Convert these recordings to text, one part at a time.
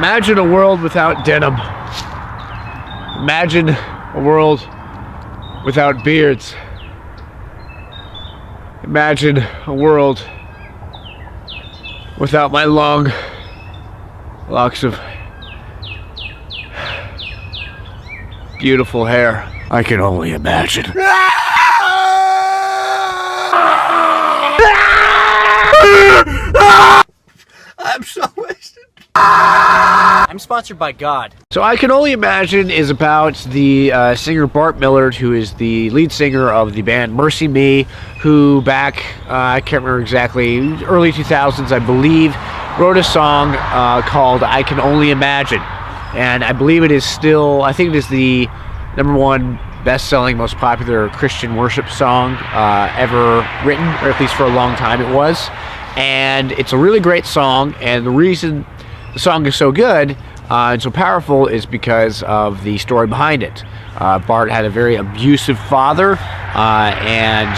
Imagine a world without denim. Imagine a world without beards. Imagine a world without my long locks of beautiful hair. I can only imagine. I'm so wasted. I'm sponsored by God. So I Can Only Imagine is about the singer Bart Millard, who is the lead singer of the band MercyMe, who back, I can't remember exactly, early 2000s, I believe, wrote a song called I Can Only Imagine. And I believe it is still, I think it is the #1 best-selling, most popular Christian worship song ever written, or at least for a long time it was. And it's a really great song, and the reason the song is so good and so powerful is because of the story behind it. Bart had a very abusive father, and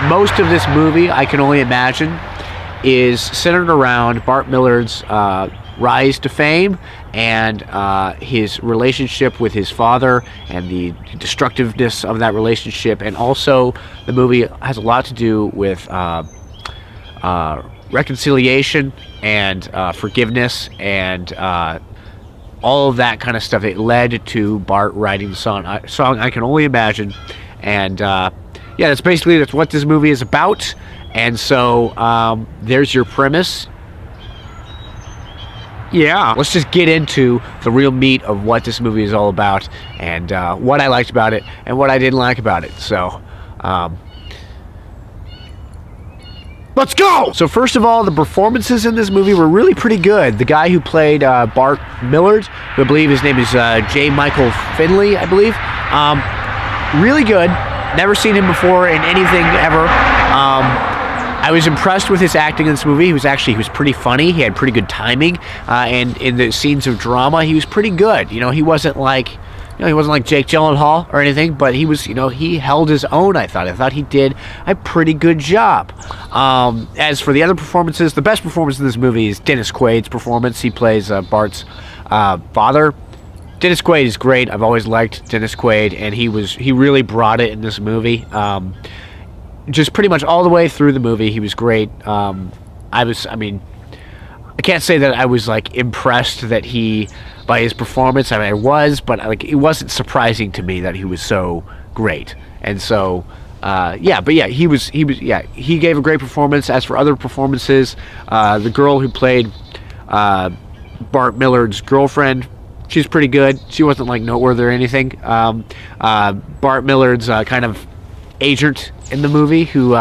most of this movie, I Can Only Imagine, is centered around Bart Millard's rise to fame and his relationship with his father and the destructiveness of that relationship. And also the movie has a lot to do with reconciliation and forgiveness and all of that kind of stuff. It led to Bart writing the song I Can Only Imagine. And yeah, that's what this movie is about. And so there's your premise. Yeah, let's just get into the real meat of what this movie is all about, and what I liked about it and what I didn't like about it. So let's go! So first of all, the performances in this movie were really pretty good. The guy who played Bart Millard, who I believe his name is J. Michael Finley, I believe. Really good. Never seen him before in anything ever. I was impressed with his acting in this movie. He was pretty funny. He had pretty good timing, and in the scenes of drama, he was pretty good. You know, he wasn't like Jake Gyllenhaal or anything, but he was, he held his own. I thought he did a pretty good job. As for the other performances, the best performance in this movie is Dennis Quaid's performance. He plays Bart's father. Dennis Quaid is great. I've always liked Dennis Quaid, and he really brought it in this movie. Just pretty much all the way through the movie, he was great. I can't say that I was impressed by his performance. I was, but it wasn't surprising to me that he was so great. And so, he gave a great performance. As for other performances, the girl who played Bart Millard's girlfriend, she's pretty good. She wasn't noteworthy or anything. Bart Millard's kind of agent in the movie, who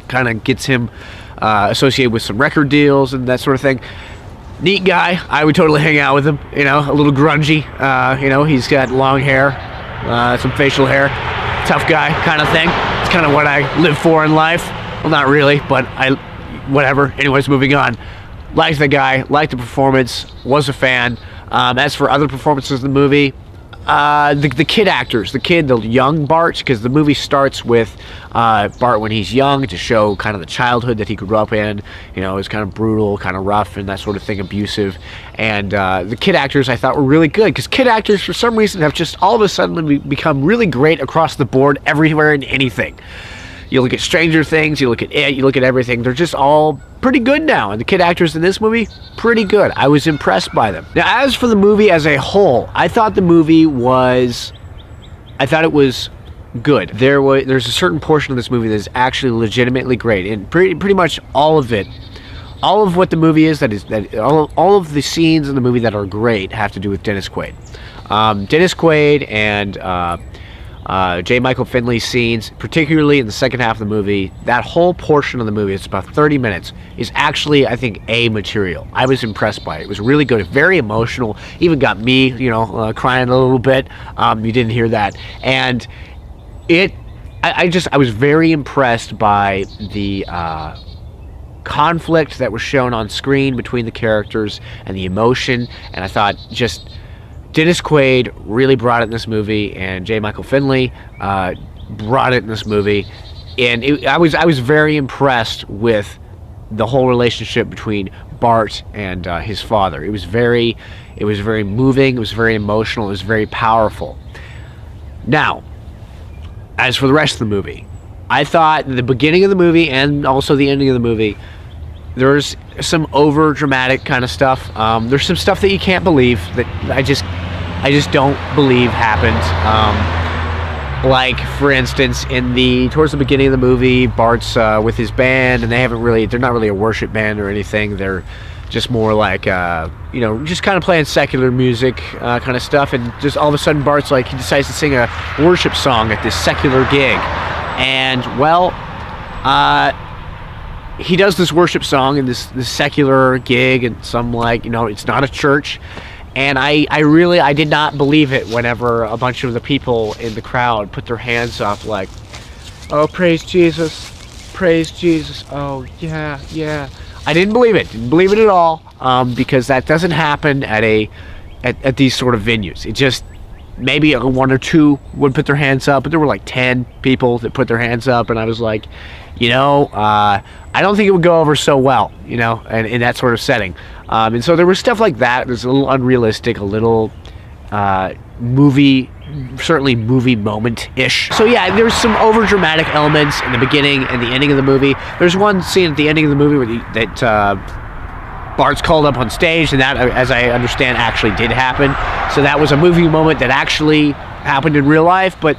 kind of gets him associated with some record deals and that sort of thing. Neat guy. I would totally hang out with him. A little grungy. He's got long hair, some facial hair, tough guy kind of thing. It's kind of what I live for in life. Well, not really, but whatever. Anyways, moving on. Liked the guy, liked the performance, was a fan. As for other performances in the movie, the kid actors, the young Bart, because the movie starts with Bart when he's young to show kind of the childhood that he grew up in. It was kind of brutal, kind of rough, and that sort of thing, abusive. And the kid actors I thought were really good, because kid actors for some reason have just all of a sudden become really great across the board, everywhere and anything. You look at Stranger Things, you look at it, you look at everything. They're just all pretty good now. And the kid actors in this movie, pretty good. I was impressed by them. Now, as for the movie as a whole, I thought it was good. There's a certain portion of this movie that is actually legitimately great. And pretty much all of it, all of what the movie is, all of the scenes in the movie that are great have to do with Dennis Quaid. Dennis Quaid and J. Michael Finley's scenes, particularly in the second half of the movie, that whole portion of the movie, it's about 30 minutes, is actually, I think, A material. I was impressed by it. It was really good, very emotional, even got me, crying a little bit. You didn't hear that. And I was very impressed by the conflict that was shown on screen between the characters and the emotion, and I thought just Dennis Quaid really brought it in this movie, and J. Michael Finley brought it in this movie, and I was very impressed with the whole relationship between Bart and his father. It was very moving. It was very emotional. It was very powerful. Now, as for the rest of the movie, I thought the beginning of the movie and also the ending of the movie, there's some over dramatic kind of stuff. There's some stuff that you can't believe, that I just don't believe happened. Like, for instance, towards the beginning of the movie, Bart's with his band, and they're not really a worship band or anything. They're just more like, just kind of playing secular music kind of stuff. And just all of a sudden, Bart's like, he decides to sing a worship song at this secular gig. And, well, he does this worship song in this secular gig, and some, like, it's not a church. And I did not believe it whenever a bunch of the people in the crowd put their hands up like, oh, praise Jesus, oh, yeah. I didn't believe it at all, because that doesn't happen at these sort of venues. It just, maybe one or two would put their hands up, but there were like 10 people that put their hands up, and I was like, I don't think it would go over so well, and in that sort of setting. And so there was stuff like that. It was a little unrealistic, a little movie moment-ish. So yeah, there's some over-dramatic elements in the beginning and the ending of the movie. There's one scene at the ending of the movie that Bart's called up on stage, and that, as I understand, actually did happen. So that was a movie moment that actually happened in real life, but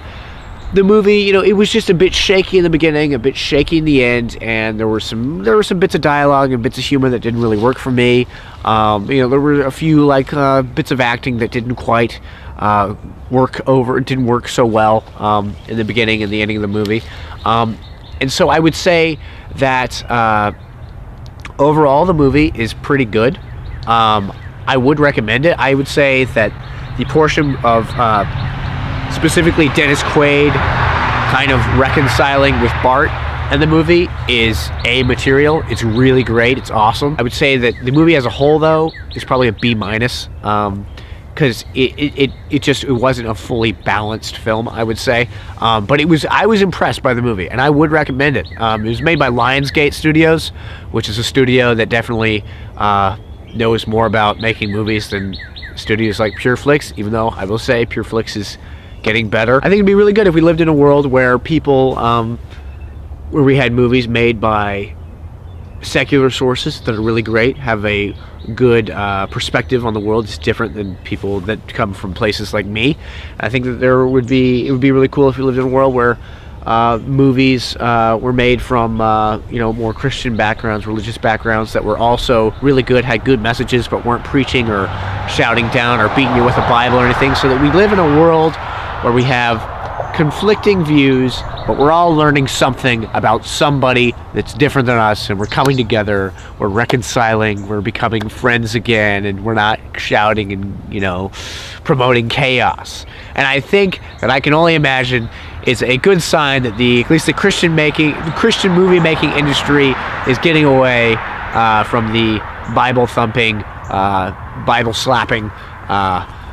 the movie, it was just a bit shaky in the beginning, a bit shaky in the end, and there were some bits of dialogue and bits of humor that didn't really work for me. There were a few bits of acting that didn't quite didn't work so well in the beginning and the ending of the movie. And so I would say that overall the movie is pretty good. I would recommend it. I would say that the portion of specifically Dennis Quaid kind of reconciling with Bart and the movie is A material. It's really great. It's awesome. I would say that the movie as a whole, though, is probably a B-, because it wasn't a fully balanced film, I would say. But I was impressed by the movie, and I would recommend it. It was made by Lionsgate Studios, which is a studio that definitely knows more about making movies than studios like PureFlix, even though I will say PureFlix is getting better. I think it'd be really good if we lived in a world where people, where we had movies made by secular sources that are really great, have a good perspective on the world. It's different than people that come from places like me. I think that it would be really cool if we lived in a world where movies were made from more Christian backgrounds, religious backgrounds, that were also really good, had good messages, but weren't preaching or shouting down or beating you with a Bible or anything. So that we live in a world where we have conflicting views, but we're all learning something about somebody that's different than us, and we're coming together, we're reconciling, we're becoming friends again, and we're not shouting and promoting chaos. And I think that I can only imagine is a good sign that at least the Christian movie making industry is getting away from the Bible thumping, Bible slapping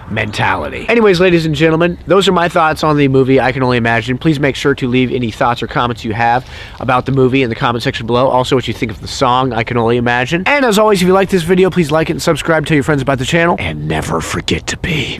mentality. Anyways, ladies and gentlemen, those are my thoughts on the movie I Can Only Imagine. Please make sure to leave any thoughts or comments you have about the movie in the comment section below. Also, what you think of the song I Can Only Imagine. And as always, if you like this video, please like it and subscribe, tell your friends about the channel, and never forget to be